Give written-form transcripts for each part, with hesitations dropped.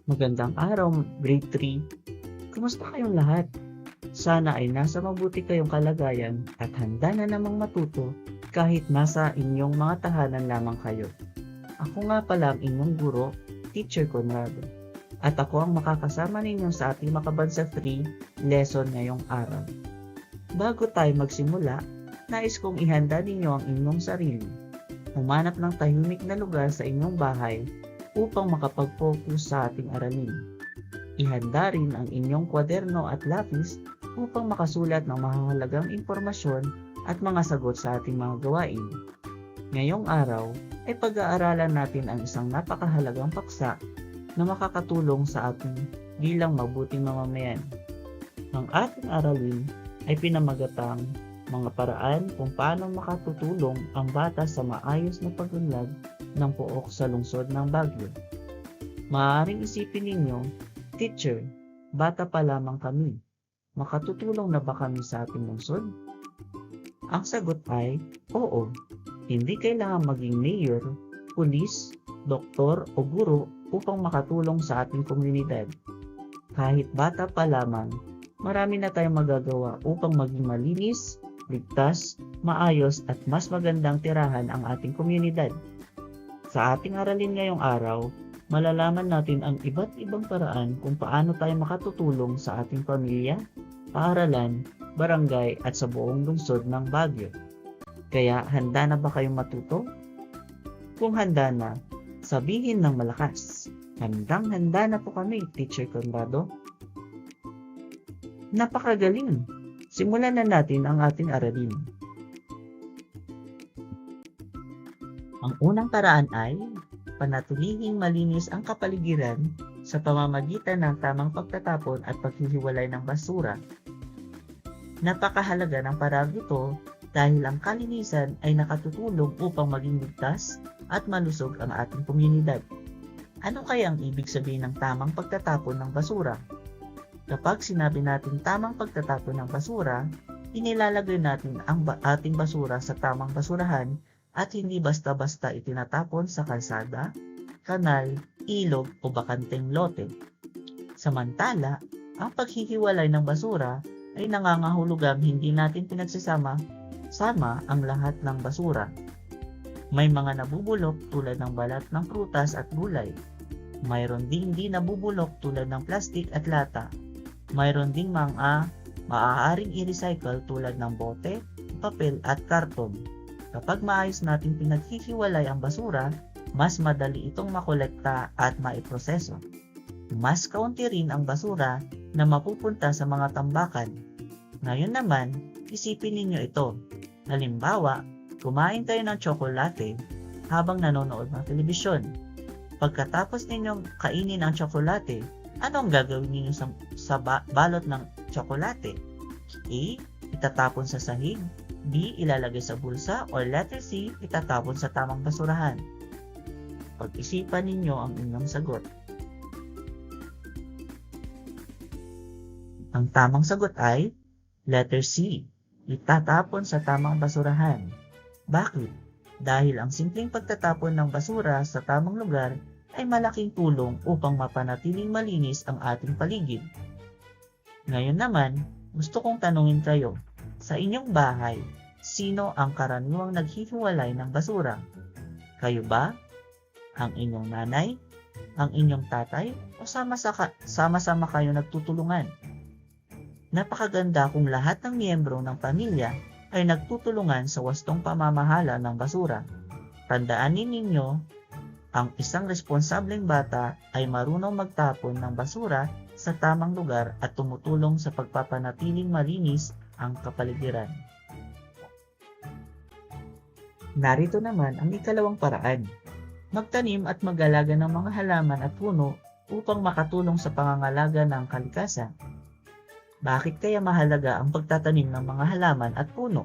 Magandang araw, grade 3. Kumusta kayong lahat? Sana ay nasa mabuti kayong kalagayan at handa na namang matuto kahit nasa inyong mga tahanan lamang kayo. Ako nga pala ang inyong guro, Teacher Conrado. At ako ang makakasama ninyo sa ating Makabansa 3 lesson ngayong araw. Bago tayo magsimula, nais kong ihanda ninyo ang inyong sarili. Humanap ng tahimik na lugar sa inyong bahay upang makapag-focus sa ating aralin. Ihanda rin ang inyong kwaderno at lapis upang makasulat ng mahahalagang impormasyon at mga sagot sa ating mga gawain. Ngayong araw ay pag-aaralan natin ang isang napakahalagang paksa na makakatulong sa ating bilang mabuting mamamayan. Ang ating aralin ay pinamagatang mga paraan kung paano makatutulong ang bata sa maayos na pag-unlad ng pook sa lungsod ng Baguio. Maaaring isipin ninyo, Teacher, bata pa lamang kami. Makatutulong na ba kami sa ating lungsod? Ang sagot ay, oo. Hindi kailangan maging mayor, pulis, doktor o guro upang makatulong sa ating komunidad. Kahit bata pa lamang, marami na tayong magagawa upang maging malinis, ligtas, maayos at mas magandang tirahan ang ating komunidad. Sa ating aralin ngayong araw, malalaman natin ang iba't ibang paraan kung paano tayo makatutulong sa ating pamilya, paaralan, barangay at sa buong lungsod ng Baguio. Kaya handa na ba kayong matuto? Kung handa na, sabihin ng malakas, handang-handa na po kami, Teacher Conrado. Napakagaling! Simulan na natin ang ating aralin. Ang unang paraan ay panatilihing malinis ang kapaligiran sa pamamagitan ng tamang pagtatapon at paghihiwalay ng basura. Napakahalaga ng paraang ito dahil ang kalinisan ay nakatutulong upang maging ligtas at malusog ang ating komunidad. Ano kaya ang ibig sabihin ng tamang pagtatapon ng basura? Kapag sinabi natin tamang pagtatapon ng basura, inilalagay natin ang ating basura sa tamang basurahan at hindi basta-basta itinatapon sa kalsada, kanal, ilog o bakanteng lote. Samantala, ang paghihiwalay ng basura ay nangangahulugang hindi natin pinagsasama ang lahat ng basura. May mga nabubulok tulad ng balat ng prutas at gulay. Mayroon ding hindi nabubulok tulad ng plastik at lata. Mayroon ding mga maaaring i-recycle tulad ng bote, papel at karton. Kapag maayos nating pinaghihiwalay ang basura, mas madali itong makolekta at maiproseso. Mas kaunti rin ang basura na mapupunta sa mga tambakan. Ngayon naman, isipin ninyo ito. Halimbawa, kumain kayo ng tsokolate habang nanonood ng telebisyon. Pagkatapos ninyong kainin ang tsokolate, anong gagawin ninyo sa balot ng tsokolate? A. Itatapon sa sahig. B. Ilalagay sa bulsa. O letter C. Itatapon sa tamang basurahan. Pag-isipan ninyo ang inyong sagot. Ang tamang sagot ay letter C. Itatapon sa tamang basurahan. Bakit? Dahil ang simpleng pagtatapon ng basura sa tamang lugar ay malaking tulong upang mapanatiling malinis ang ating paligid. Ngayon naman, gusto kong tanungin kayo, sa inyong bahay, sino ang karaniwang naghihiwalay ng basura? Kayo ba? Ang inyong nanay? Ang inyong tatay? O sama-sama kayo nagtutulungan? Napakaganda kung lahat ng miyembro ng pamilya ay nagtutulungan sa wastong pamamahala ng basura. Tandaan ninyo, ang isang responsableng bata ay marunong magtapon ng basura sa tamang lugar at tumutulong sa pagpapanatiling malinis ang kapaligiran. Narito naman ang ikalawang paraan. Magtanim at mag-alaga ng mga halaman at puno upang makatulong sa pangangalaga ng kalikasan. Bakit kaya mahalaga ang pagtatanim ng mga halaman at puno?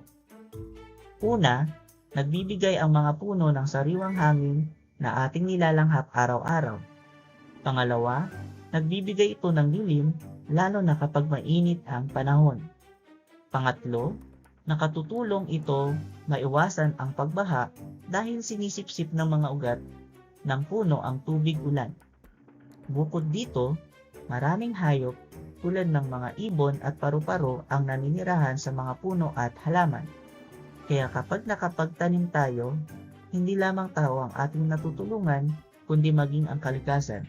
Una, nagbibigay ang mga puno ng sariwang hangin na ating nilalanghap araw-araw. Pangalawa, nagbibigay ito ng dilim lalo na kapag mainit ang panahon. Pangatlo, nakatutulong ito maiwasan ang pagbaha dahil sinisipsip ng mga ugat ng puno ang tubig ulan. Bukod dito, maraming hayop tulad ng mga ibon at paru-paro ang naninirahan sa mga puno at halaman. Kaya kapag nakapagtanim tayo, hindi lamang tao ang ating natutulungan, kundi maging ang kalikasan.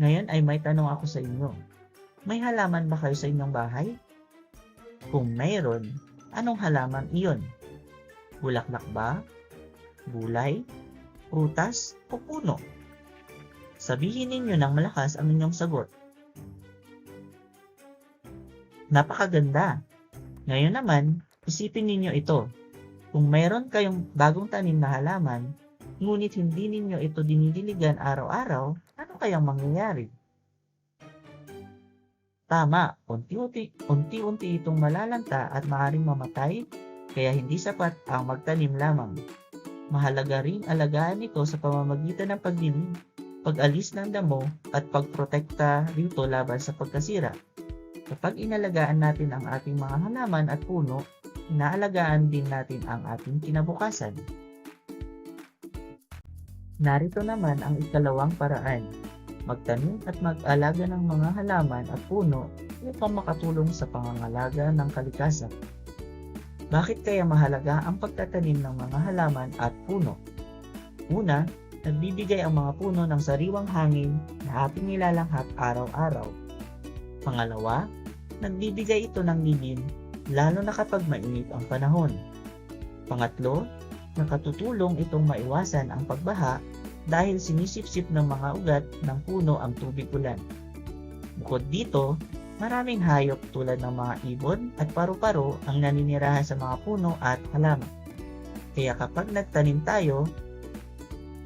Ngayon ay may tanong ako sa inyo. May halaman ba kayo sa inyong bahay? Kung mayroon, anong halaman iyon? Bulaklak ba? Gulay? Prutas? O puno? Sabihin ninyo ng malakas ang inyong sagot. Napakaganda! Ngayon naman, isipin ninyo ito. Kung mayroon kayong bagong tanim na halaman, ngunit hindi ninyo ito dinidiligan araw-araw, ano kayang mangyayari? Tama, unti-unti itong malalanta at maaaring mamatay, kaya hindi sapat ang magtanim lamang. Mahalaga ring alagaan ito sa pamamagitan ng pagdilig, pag-alis ng damo at pagprotekta rito laban sa pagkasira. Kapag inalagaan natin ang ating mga halaman at puno, inaalagaan din natin ang ating kinabukasan. Narito naman ang ikalawang paraan. Magtanim at mag-alaga ng mga halaman at puno upang makatulong sa pangangalaga ng kalikasan. Bakit kaya mahalaga ang pagtatanim ng mga halaman at puno? Una, nagbibigay ang mga puno ng sariwang hangin na ating nilalanghap araw-araw. Pangalawa, nagbibigay ito ng lilim lalo na kapag mainit ang panahon. Pangatlo, nakatutulong itong maiwasan ang pagbaha dahil sinisipsip ng mga ugat ng puno ang tubig ulan. Bukod dito, maraming hayop tulad ng mga ibon at paru-paro ang naninirahan sa mga puno at halaman. Kaya kapag nagtanim tayo,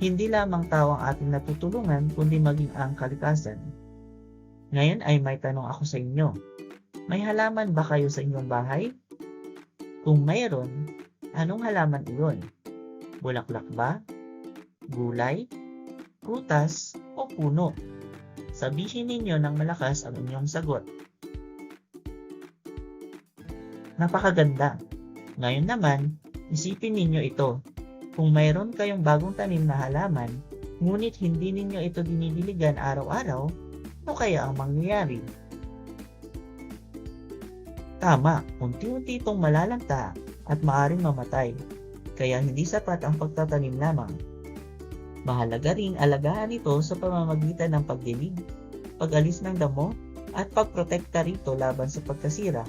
hindi lamang tao ang ating natutulungan kundi maging ang kalikasan. Ngayon ay may tanong ako sa inyo. May halaman ba kayo sa inyong bahay? Kung mayroon, anong halaman iyon? Bulaklak ba? Gulay? Prutas? O puno? Sabihin ninyo ng malakas ang inyong sagot. Napakaganda! Ngayon naman, isipin ninyo ito. Kung mayroon kayong bagong tanim na halaman, ngunit hindi ninyo ito dinidiligan araw-araw, ano kaya ang mangyayari? Tama, unti-unti itong malalanta at maaaring mamatay, kaya hindi sapat ang pagtatanim lamang. Mahalaga ring alagaan ito sa pamamagitan ng pagdilig, pag-alis ng damo, at pagprotekta rito laban sa pagkasira.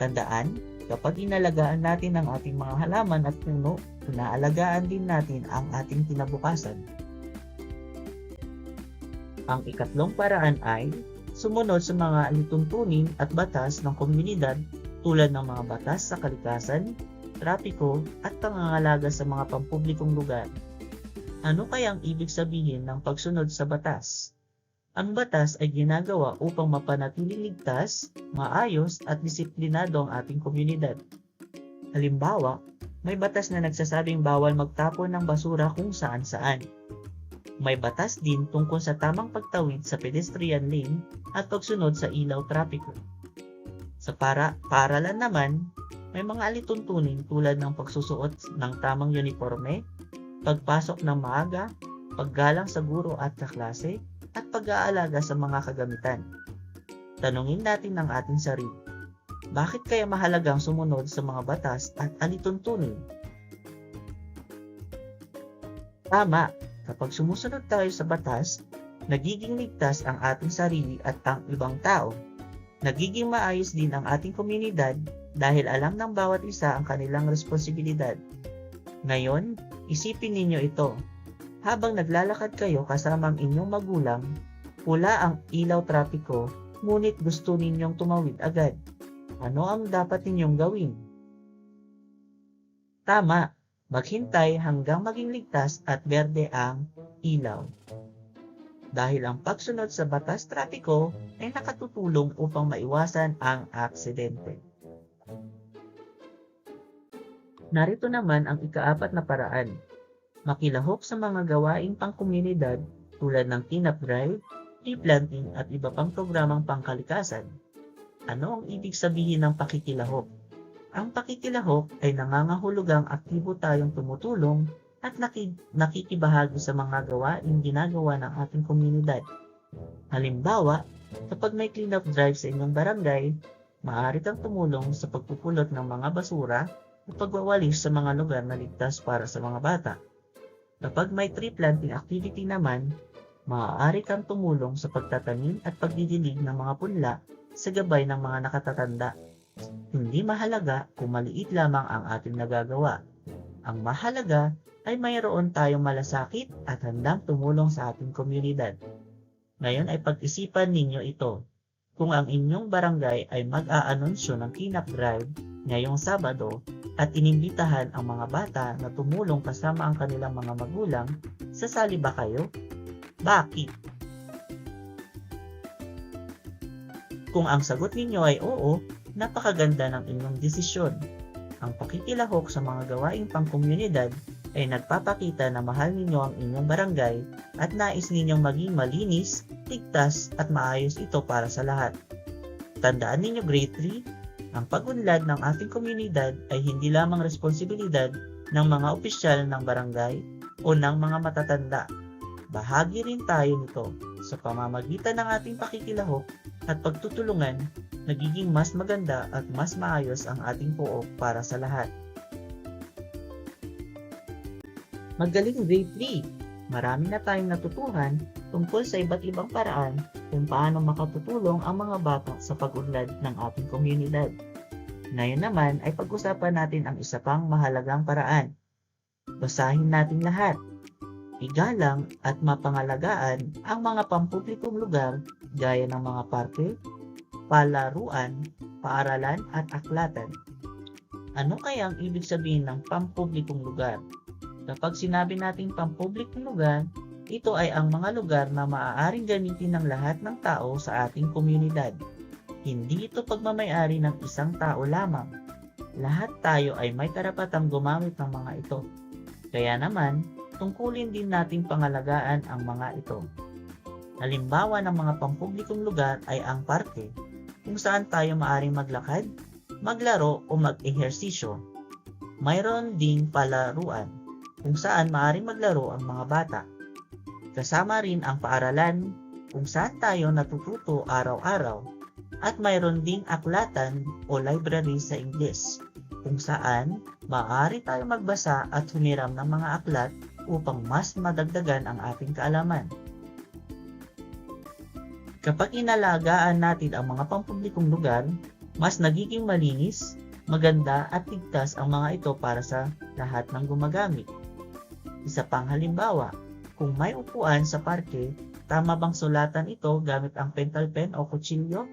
Tandaan, kapag inalagaan natin ang ating mga halaman at puno, inaalagaan din natin ang ating kinabukasan. Ang ikatlong paraan ay sumunod sa mga alituntunin at batas ng komunidad tulad ng mga batas sa kalikasan, trapiko at pangangalaga sa mga pampublikong lugar. Ano kaya ang ibig sabihin ng pagsunod sa batas? Ang batas ay ginagawa upang mapanatiling ligtas, maayos at disiplinado ang ating komunidad. Halimbawa, may batas na nagsasabing bawal magtapon ng basura kung saan-saan. May batas din tungkol sa tamang pagtawid sa pedestrian lane at pagsunod sa ilaw trapiko. Sa paaralan naman, may mga alituntunin tulad ng pagsusuot ng tamang uniforme, pagpasok ng maaga, paggalang sa guro at kaklase, at pag-aalaga sa mga kagamitan. Tanungin natin ang ating sarili. Bakit kaya mahalagang sumunod sa mga batas at alituntunin? Tama, kapag sumusunod tayo sa batas, nagiging ligtas ang ating sarili at ang ibang tao. Nagiging maayos din ang ating komunidad dahil alam ng bawat isa ang kanilang responsibilidad. Ngayon, isipin ninyo ito. Habang naglalakad kayo kasama ang inyong magulang, pula ang ilaw trapiko, ngunit gusto ninyong tumawid agad. Ano ang dapat ninyong gawin? Tama, maghintay hanggang maging ligtas at berde ang ilaw. Dahil ang pagsunod sa batas trapiko ay nakatutulong upang maiwasan ang aksidente. Narito naman ang ikaapat na paraan. Makilahok sa mga gawaing pangkomunidad tulad ng cleanup drive, tree planting at iba pang programang pangkalikasan. Ano ang ibig sabihin ng pakikilahok? Ang pakikilahok ay nangangahulugang aktibo tayong tumutulong at nakikibahagi sa mga gawaing ginagawa ng ating komunidad. Halimbawa, kapag may cleanup drive sa inyong barangay, maaari kang tumulong sa pagpupulot ng mga basura at pagwawalis sa mga lugar na ligtas para sa mga bata. Kapag may tree planting activity naman, maaari kang tumulong sa pagtatanim at pagdidilig ng mga punla sa gabay ng mga nakatatanda. Hindi mahalaga kung maliit lamang ang ating nagagawa. Ang mahalaga ay mayroon tayong malasakit at handang tumulong sa ating komunidad. Ngayon ay pag-isipan ninyo ito. Kung ang inyong barangay ay mag-aanunsyo ng cleanup drive ngayong Sabado at inimbitahan ang mga bata na tumulong kasama ang kanilang mga magulang, sasali ba kayo? Bakit? Kung ang sagot ninyo ay oo, napakaganda ng inyong desisyon. Ang pakikilahok sa mga gawaing pangkomunidad ay nagpapakita na mahal ninyo ang inyong barangay at nais ninyong maging malinis, ligtas at maayos ito para sa lahat. Tandaan ninyo grade 3, ang pag-unlad ng ating komunidad ay hindi lamang responsibilidad ng mga opisyal ng barangay o ng mga matatanda. Bahagi rin tayo nito sa pamamagitan ng ating pakikilahok at pagtutulungan, nagiging mas maganda at mas maayos ang ating pook para sa lahat. Magaling grade 3! Marami na tayong natutuhan tungkol sa iba't ibang paraan kung paano makatutulong ang mga bata sa pag-unlad ng ating komunidad. Ngayon naman ay pag-usapan natin ang isa pang mahalagang paraan. Basahin natin lahat. Igalang at mapangalagaan ang mga pampublikong lugar gaya ng mga parke, palaruan, paaralan at aklatan. Ano kaya ang ibig sabihin ng pampublikong lugar? Kapag sinabi nating pampublikong lugar, ito ay ang mga lugar na maaaring gamitin ng lahat ng tao sa ating komunidad. Hindi ito pagmamay-ari ng isang tao lamang. Lahat tayo ay may karapatang gumamit ng mga ito. Kaya naman, tungkulin din nating pangalagaan ang mga ito. Halimbawa ng mga pampublikong lugar ay ang parke, kung saan tayo maaaring maglakad, maglaro o mag-ehersisyo. Mayroon ding palaruan, kung saan maaaring maglaro ang mga bata. Kasama rin ang paaralan, kung saan tayo natututo araw-araw. At mayroon ding aklatan o library sa Ingles, kung saan maaari tayo magbasa at humiram ng mga aklat upang mas madagdagan ang ating kaalaman. Kapag inalagaan natin ang mga pampublikong lugar, mas nagiging malinis, maganda at ligtas ang mga ito para sa lahat ng gumagamit. Isa pang halimbawa, kung may upuan sa parke, tama bang sulatan ito gamit ang pentel pen o kutsilyo?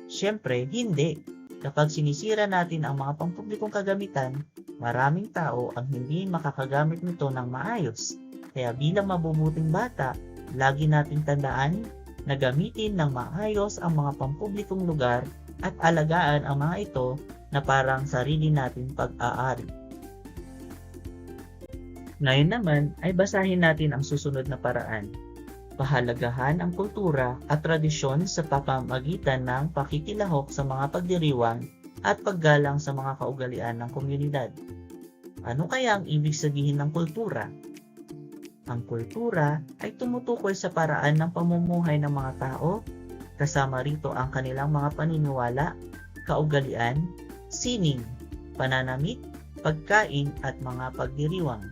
Siyempre, hindi. Kapag sinisira natin ang mga pampublikong kagamitan, maraming tao ang hindi makakagamit nito ng maayos. Kaya bilang mabubuting bata, lagi nating tandaan na gamitin ng maayos ang mga pampublikong lugar at alagaan ang mga ito na parang sarili nating pag-aari. Ngayon naman ay basahin natin ang susunod na paraan. Pahalagahan ang kultura at tradisyon sa pamamagitan ng pakikilahok sa mga pagdiriwang at paggalang sa mga kaugalian ng komunidad. Ano kaya ang ibig sabihin ng kultura? Ang kultura ay tumutukoy sa paraan ng pamumuhay ng mga tao, kasama rito ang kanilang mga paniniwala, kaugalian, sining, pananamit, pagkain at mga pagdiriwang.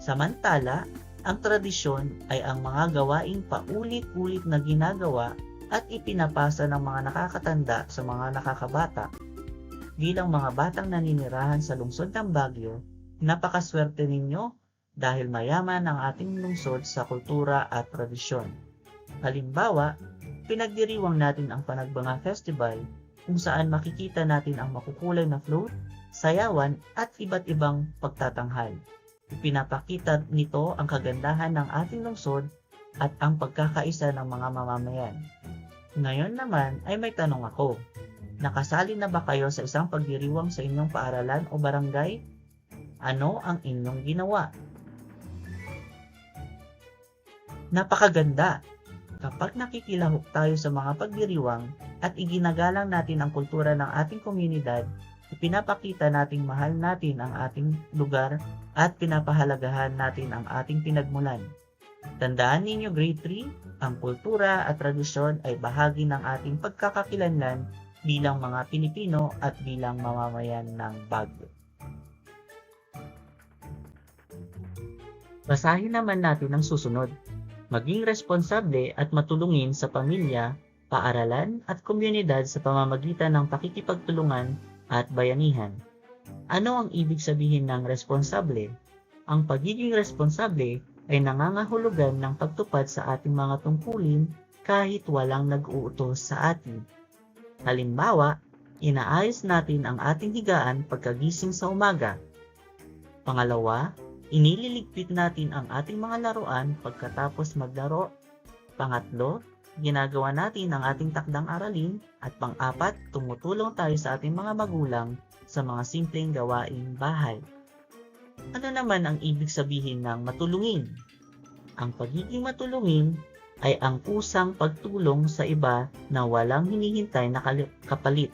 Samantala, ang tradisyon ay ang mga gawaing paulit-ulit na ginagawa at ipinapasa ng mga nakakatanda sa mga nakakabata. Bilang mga batang naninirahan sa lungsod ng Baguio, napakaswerte ninyo dahil mayaman ang ating lungsod sa kultura at tradisyon. Halimbawa, pinagdiriwang natin ang Panagbanga Festival kung saan makikita natin ang makukulay na float, sayawan at iba't ibang pagtatanghal. Ipinapakita nito ang kagandahan ng ating lungsod at ang pagkakaisa ng mga mamamayan. Ngayon naman ay may tanong ako. Nakasali na ba kayo sa isang pagdiriwang sa inyong paaralan o barangay? Ano ang inyong ginawa? Napakaganda! Kapag nakikilahok tayo sa mga pagdiriwang at iginagalang natin ang kultura ng ating komunidad, ipinapakita nating mahal natin ang ating lugar at pinapahalagahan natin ang ating pinagmulan. Tandaan ninyo grade 3, ang kultura at tradisyon ay bahagi ng ating pagkakakilanlan bilang mga Pilipino at bilang mamamayan ng Baguio. Basahin naman natin ang susunod. Maging responsable at matulungin sa pamilya, paaralan at komunidad sa pamamagitan ng pakikipagtulungan at bayanihan. Ano ang ibig sabihin ng responsable? Ang pagiging responsable ay nangangahulugan ng pagtupad sa ating mga tungkulin kahit walang nag-uutos sa atin. Halimbawa, inaayos natin ang ating higaan pagkagising sa umaga. Pangalawa, inililigpit natin ang ating mga laruan pagkatapos maglaro. Pangatlo, ginagawa natin ang ating takdang aralin. At pang-apat, tumutulong tayo sa ating mga magulang sa mga simpleng gawaing bahay. Ano naman ang ibig sabihin ng matulungin? Ang pagiging matulungin ay ang kusang pagtulong sa iba na walang hinihintay na kapalit.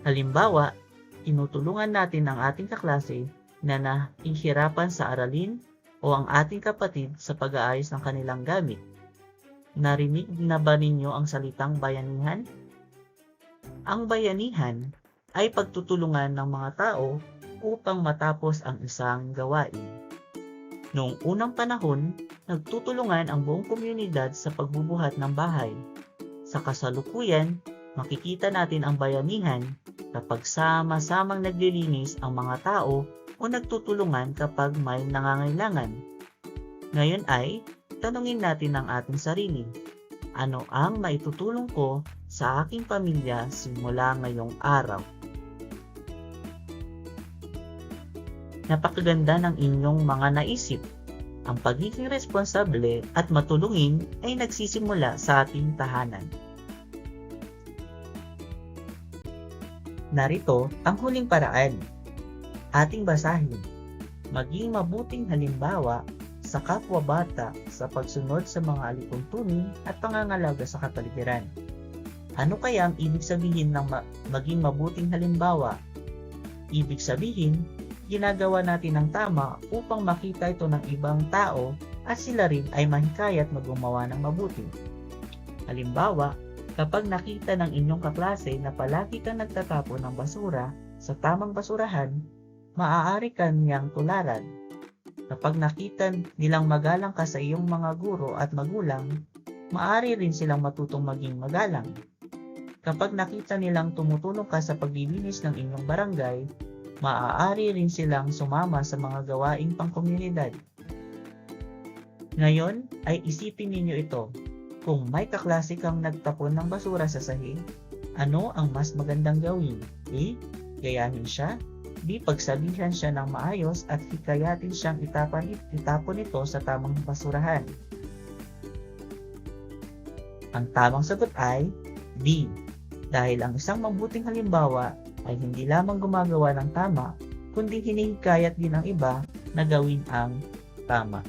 Halimbawa, tinutulungan natin ang ating kaklase na nahihirapan sa aralin o ang ating kapatid sa pag-aayos ng kanilang gamit. Narinig na ba ninyo ang salitang bayanihan? Ang bayanihan ay pagtutulungan ng mga tao upang matapos ang isang gawain. Noong unang panahon, nagtutulungan ang buong komunidad sa pagbubuhat ng bahay. Sa kasalukuyan, makikita natin ang bayanihan kapag sama-samang naglilinis ang mga tao o nagtutulungan kapag may nangangailangan. Ngayon ay, tanungin natin ang ating sarili. Ano ang maitutulong ko sa aking pamilya simula ngayong araw? Napakaganda ng inyong mga naisip. Ang pagiging responsable at matulungin ay nagsisimula sa ating tahanan. Narito ang huling paraan. Ating basahin. Maging mabuting halimbawa sa kapwa-bata sa pagsunod sa mga alituntunin at pangangalaga sa kapaligiran. Ano kaya ang ibig sabihin ng maging mabuting halimbawa? Ibig sabihin, ginagawa natin ang tama upang makita ito ng ibang tao at sila rin ay mahikayat gumawa ng mabuti. Halimbawa, kapag nakita ng inyong kaklase na palagi kang nagtatapon ng basura sa tamang basurahan, maaari kang niyang tularan. Kapag nakita nilang magalang ka sa iyong mga guro at magulang, maaari rin silang matutong maging magalang. Kapag nakita nilang tumutulong ka sa paglilinis ng inyong barangay, maaari rin silang sumama sa mga gawaing pangkomunidad. Ngayon ay isipin ninyo ito. Kung may kaklase kang nagtapon ng basura sa sahig, ano ang mas magandang gawin? A. Gayahin siya. B. Pagsabihan siya ng maayos at hikayatin siyang itapon ito sa tamang basurahan. Ang tamang sagot ay B. Dahil ang isang mabuting halimbawa ay hindi lamang gumagawa ng tama, kundi hinihikayat din ang iba na gawin ang tama.